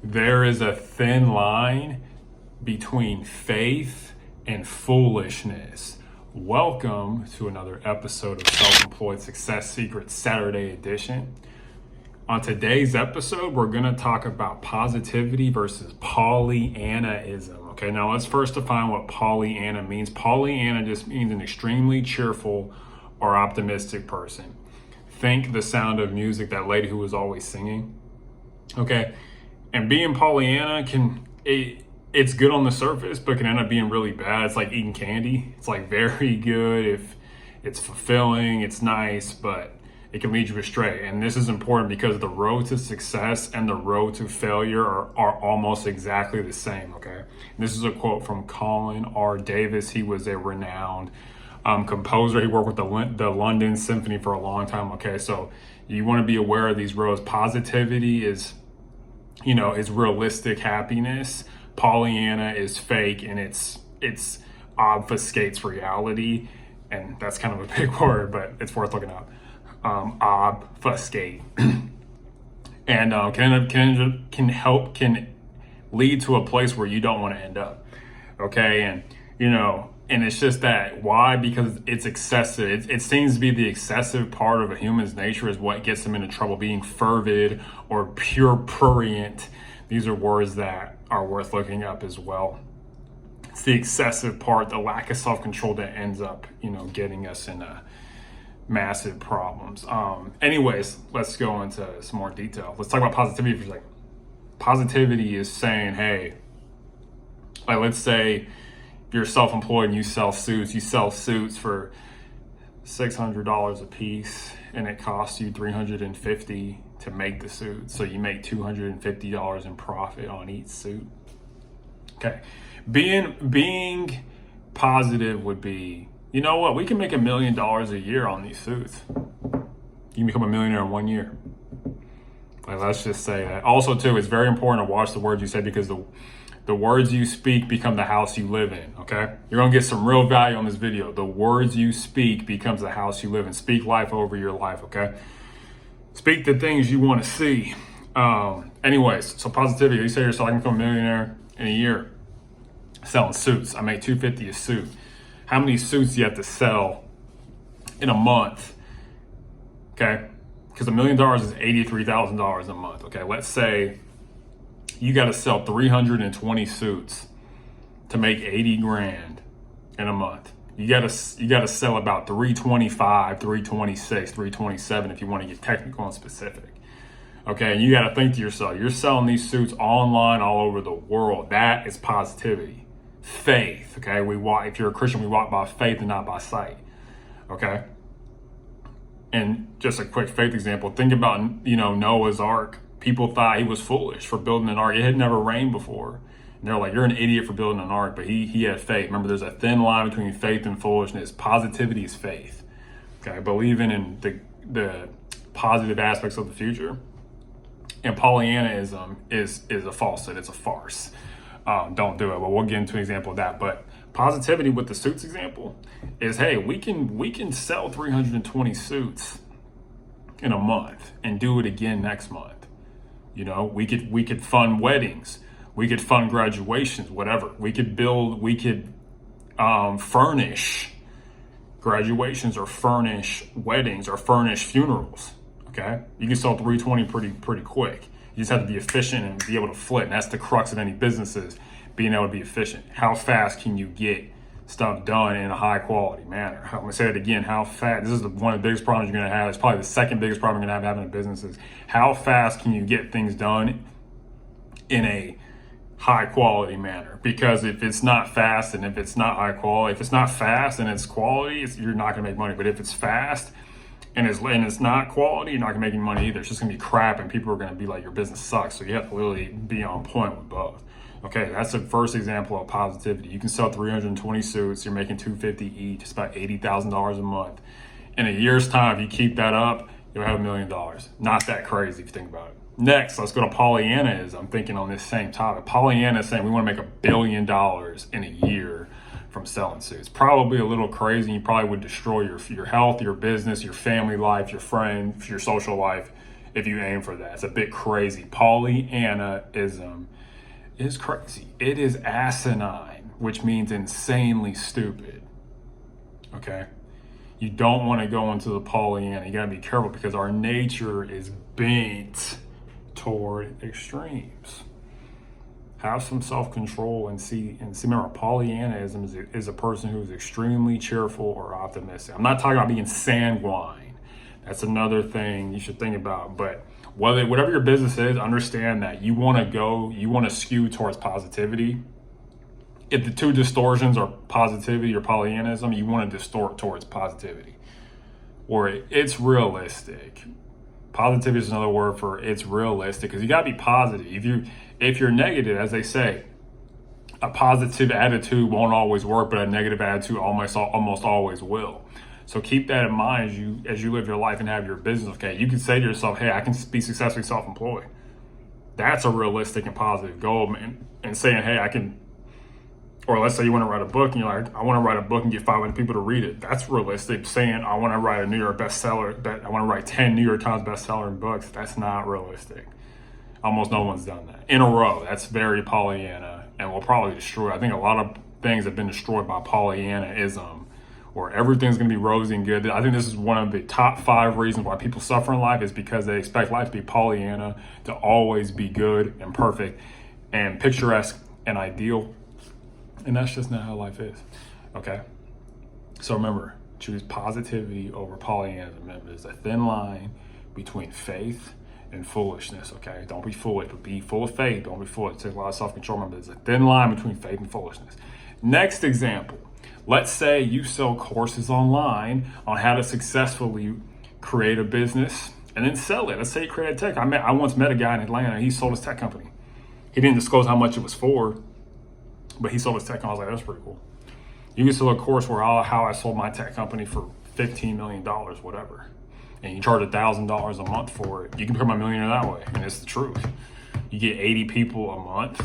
There is a thin line between faith and foolishness. Welcome to another episode of Self-Employed Success Secrets Saturday edition. On today's episode, we're going to talk about positivity versus Pollyannaism. Okay, now let's first define what Pollyanna means. Pollyanna just means an extremely cheerful or optimistic person. Think The Sound of Music, that lady who was always singing. Okay, and being Pollyanna it's good on the surface, but can end up being really bad. It's like eating candy. It's like very good if it's fulfilling, it's nice, but it can lead you astray. And this is important because the road to success and the road to failure are almost exactly the same, okay? And this is a quote from Colin R. Davis. He was a renowned composer. He worked with the London Symphony for a long time, okay? So you want to be aware of these roads. Positivity is realistic happiness. Pollyanna is fake, and it's obfuscates reality. And that's kind of a big word, but it's worth looking up. Obfuscate and can lead to a place where you don't want to end up. Okay, and it's just that why? Because it's excessive. It seems to be the excessive part of a human's nature is what gets them into trouble. Being fervid or pure prurient. These are words that are worth looking up as well. It's the excessive part, the lack of self-control that ends up, getting us in massive problems. Anyways, let's go into some more detail. Let's talk about positivity for a second. Positivity is saying, hey, like let's say you're self-employed and you sell suits. You sell suits for $600 a piece, and it costs you $350 to make the suit. So you make $250 in profit on each suit. Okay, being positive would be, you know what? We can make $1 million a year on these suits. You can become a millionaire in 1 year. Like, let's just say that. Also, too, it's very important to watch the words you say, because the words you speak become the house you live in, okay? You're going to get some real value on this video. The words you speak becomes the house you live in. Speak life over your life, okay? Speak the things you want to see. Anyways, so positivity. You say yourself, I can become a millionaire in a year selling suits. I make $250 a suit. How many suits do you have to sell in a month? Okay, because $1 million is $83,000 a month. Okay, let's say you got to sell 320 suits to make 80 grand in a month. You got to sell about 325, 326, 327 if you want to get technical and specific. Okay, and you got to think to yourself, you're selling these suits online all over the world. That is positivity. Faith, okay? If you're a Christian, we walk by faith and not by sight, okay? And just a quick faith example, think about, Noah's Ark. People thought he was foolish for building an ark. It had never rained before. And they're like, you're an idiot for building an ark, but he had faith. Remember, there's a thin line between faith and foolishness. Positivity is faith, okay? Believing in the positive aspects of the future. And Pollyannaism is a falsehood. It's a farce. Don't do it. But we'll get into an example of that. But positivity with the suits example is, hey, we can sell 320 suits in a month and do it again next month. We could fund weddings, we could fund graduations, whatever. We could furnish graduations or furnish weddings or furnish funerals. Okay, you can sell 320 pretty quick. You just have to be efficient and be able to flip. And that's the crux of any businesses, being able to be efficient. How fast can you get stuff done in a high quality manner? I'm gonna say it again. How fast? This is one of the biggest problems you're gonna have. It's probably the second biggest problem you're gonna have having a business is how fast can you get things done in a high quality manner? Because if it's not fast and if it's not high quality, if it's not fast and it's quality, you're not gonna make money. But if it's fast and it's not quality, you're not gonna make any money either. It's just gonna be crap, and people are gonna be like, your business sucks. So you have to literally be on point with both. Okay, that's the first example of positivity. You can sell 320 suits. You're making $250 each. It's about $80,000 a month. In a year's time, if you keep that up, you'll have $1 million. Not that crazy if you think about it. Next, let's go to Pollyanna. I'm thinking on this same topic. Pollyanna is saying we want to make $1 billion in a year from selling suits. Probably a little crazy. You probably would destroy your health, your business, your family life, your friends, your social life if you aim for that. It's a bit crazy. Pollyannaism is crazy. It is asinine, which means insanely stupid. Okay? You don't want to go into the Pollyanna. You got to be careful because our nature is bent toward extremes. Have some self-control and see. Remember, Pollyannaism is a person who is extremely cheerful or optimistic. I'm not talking about being sanguine. That's another thing you should think about. But whatever your business is, understand that you want to skew towards positivity. If the two distortions are positivity or Pollyannism, you want to distort towards positivity, or it's realistic. Positivity is another word for it's realistic, because you got to be positive. If you're negative, as they say, a positive attitude won't always work, but a negative attitude almost always will. So keep that in mind as you live your life and have your business. Okay, you can say to yourself, "Hey, I can be successfully self-employed." That's a realistic and positive goal, man. And saying, "Hey, I can." Or let's say you want to write a book and you're like, I want to write a book and get 500 people to read it. That's realistic. Saying I want to write a New York bestseller, I want to write 10 New York Times bestseller books, that's not realistic. Almost no one's done that in a row. That's very Pollyanna and will probably destroy. I think a lot of things have been destroyed by Pollyannaism, where everything's going to be rosy and good. I think this is one of the top 5 reasons why people suffer in life, is because they expect life to be Pollyanna, to always be good and perfect and picturesque and ideal. And that's just not how life is, okay? So remember, choose positivity over Pollyannism. Remember, there's a thin line between faith and foolishness, okay? Don't be foolish, but be full of faith. Don't be foolish. It takes a lot of self-control. Remember, there's a thin line between faith and foolishness. Next example. Let's say you sell courses online on how to successfully create a business and then sell it. Let's say you create a tech. I once met a guy in Atlanta. He sold his tech company. He didn't disclose how much it was for, but he sold his tech company. I was like, that's pretty cool. You can sell a course where how I sold my tech company for $15 million, whatever. And you charge $1,000 a month for it. You can become a millionaire that way. And it's the truth. You get 80 people a month,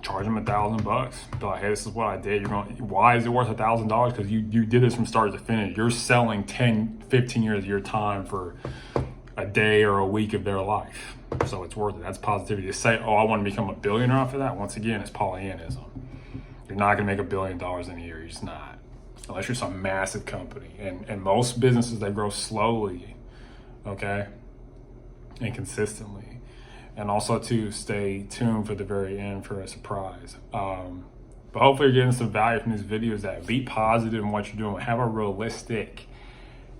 charge them $1,000. Be like, hey, this is what I did. Why is it worth $1,000? Because you did this from start to finish. You're selling 10, 15 years of your time for a day or a week of their life. So it's worth it. That's positivity. To say, oh, I want to become a billionaire off of that, once again, it's Pollyannism. You're not going to make $1 billion in a year. You're just not. Unless you're some massive company. And most businesses, they grow slowly, okay? And consistently. And also, to stay tuned for the very end for a surprise. But hopefully you're getting some value from these videos. That be positive in what you're doing. Have a realistic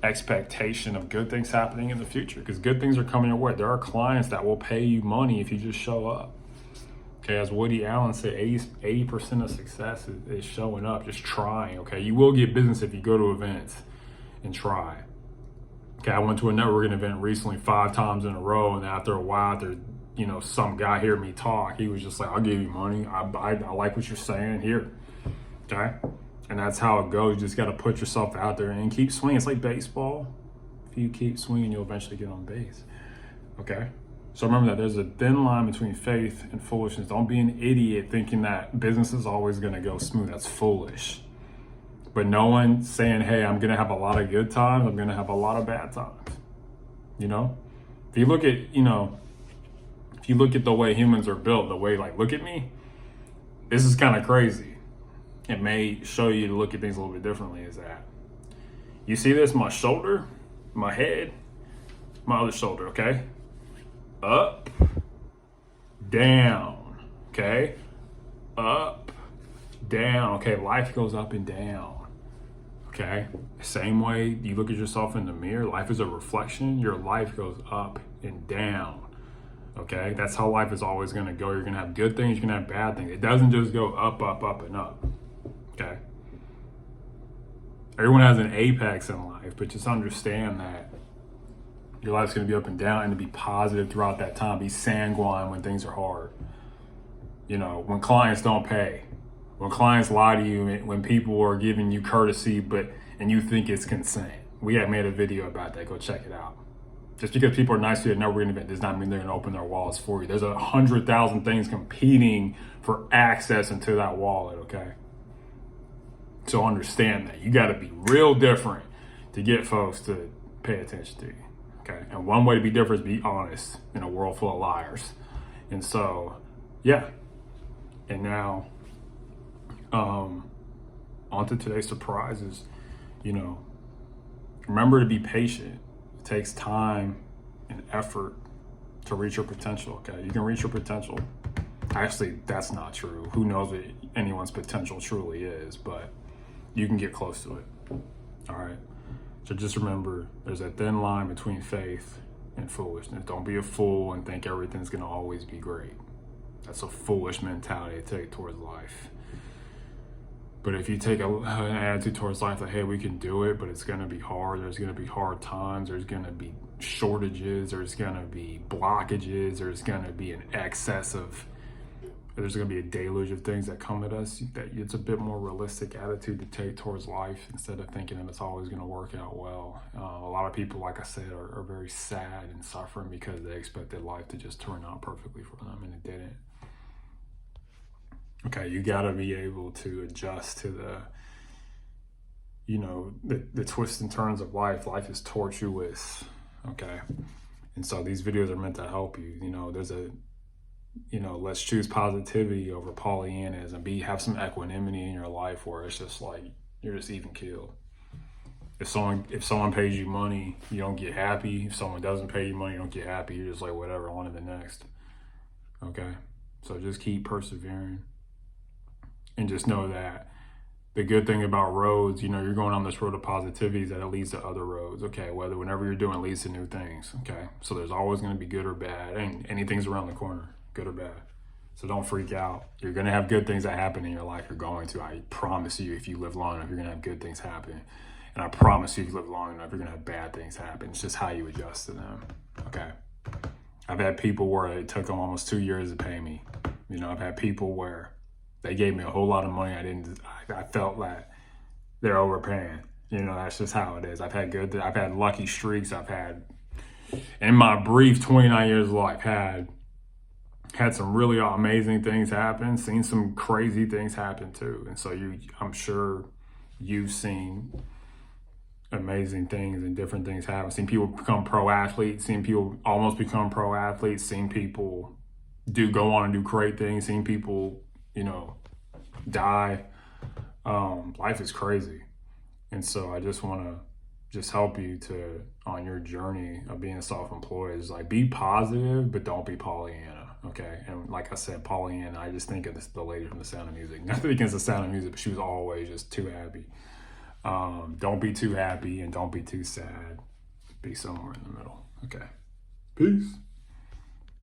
expectation of good things happening in the future. Because good things are coming your way. There are clients that will pay you money if you just show up. Okay, as Woody Allen said, 80% of success is showing up, just trying, okay? You will get business if you go to events and try. Okay, I went to a networking event recently 5 times in a row, and after a while, some guy heard me talk. He was just like, I'll give you money. I like what you're saying here, okay? And that's how it goes. You just got to put yourself out there and keep swinging. It's like baseball. If you keep swinging, you'll eventually get on base, okay? So remember that there's a thin line between faith and foolishness. Don't be an idiot thinking that business is always going to go smooth. That's foolish. But no one saying, hey, I'm going to have a lot of good times. I'm going to have a lot of bad times. If you look at the way humans are built, the way, like, look at me, this is kind of crazy. It may show you to look at things a little bit differently. Is that you see this, my shoulder, my head, my other shoulder, okay? Up, down, okay? Up, down, okay? Life goes up and down, okay? Same way you look at yourself in the mirror, life is a reflection. Your life goes up and down, okay? That's how life is always going to go. You're going to have good things, you're going to have bad things. It doesn't just go up, up, up, and up, okay? Everyone has an apex in life, but just understand that your life's going to be up and down, and to be positive throughout that time. Be sanguine when things are hard. When clients don't pay, when clients lie to you, when people are giving you courtesy, and you think it's consent. We have made a video about that. Go check it out. Just because people are nice to you at a networking event does not mean they're going to open their wallets for you. There's 100,000 things competing for access into that wallet, okay? So understand that. You got to be real different to get folks to pay attention to you. Okay. And one way to be different is be honest in a world full of liars. And so, yeah. And now, on to today's surprises. Remember to be patient. It takes time and effort to reach your potential. Okay. You can reach your potential. Actually, that's not true. Who knows what anyone's potential truly is, but you can get close to it. All right. So just remember, there's a thin line between faith and foolishness. Don't be a fool and think everything's going to always be great. That's a foolish mentality to take towards life. But if you take an attitude towards life that, hey, we can do it, but it's going to be hard. There's going to be hard times. There's going to be shortages. There's going to be blockages. There's going to be an excess of, there's going to be a deluge of things that come at us. That it's a bit more realistic attitude to take towards life instead of thinking that it's always going to work out well. A lot of people, like I said, are very sad and suffering because they expected life to just turn out perfectly for them, and it didn't. Okay, you got to be able to adjust to the twists and turns of life. Life is tortuous, okay? And so these videos are meant to help you. There's let's choose positivity over Pollyannism. Have some equanimity in your life where it's just like, you're just even keeled. If someone pays you money, you don't get happy. If someone doesn't pay you money, you don't get happy. You're just like, whatever, on to the next, okay? So just keep persevering. And just know that the good thing about roads, you're going on this road of positivity that it leads to other roads, okay? Whenever you're doing, it leads to new things, okay? So there's always going to be good or bad, and anything's around the corner, good or bad. So don't freak out. You're going to have good things that happen in your life. You're going to. I promise you, if you live long enough, you're going to have good things happen. And I promise you, if you live long enough, you're going to have bad things happen. It's just how you adjust to them, okay? I've had people where it took them almost 2 years to pay me. I've had people where they gave me a whole lot of money. I felt like they're overpaying. That's just how it is. I've had lucky streaks. I've had, in my brief 29 years of life, had some really amazing things happen, seen some crazy things happen too. And so I'm sure you've seen amazing things and different things happen. Seen people become pro athletes, seen people almost become pro athletes, seen people go on and do great things, seen people die. Life is crazy. And so I just want to help you on your journey of being self-employed, is like, be positive, but don't be Pollyanna. Okay. And like I said, Pollyanna, I just think of the lady from The Sound of Music. Nothing against The Sound of Music, but she was always just too happy. Don't be too happy and don't be too sad. Be somewhere in the middle. Okay. Peace.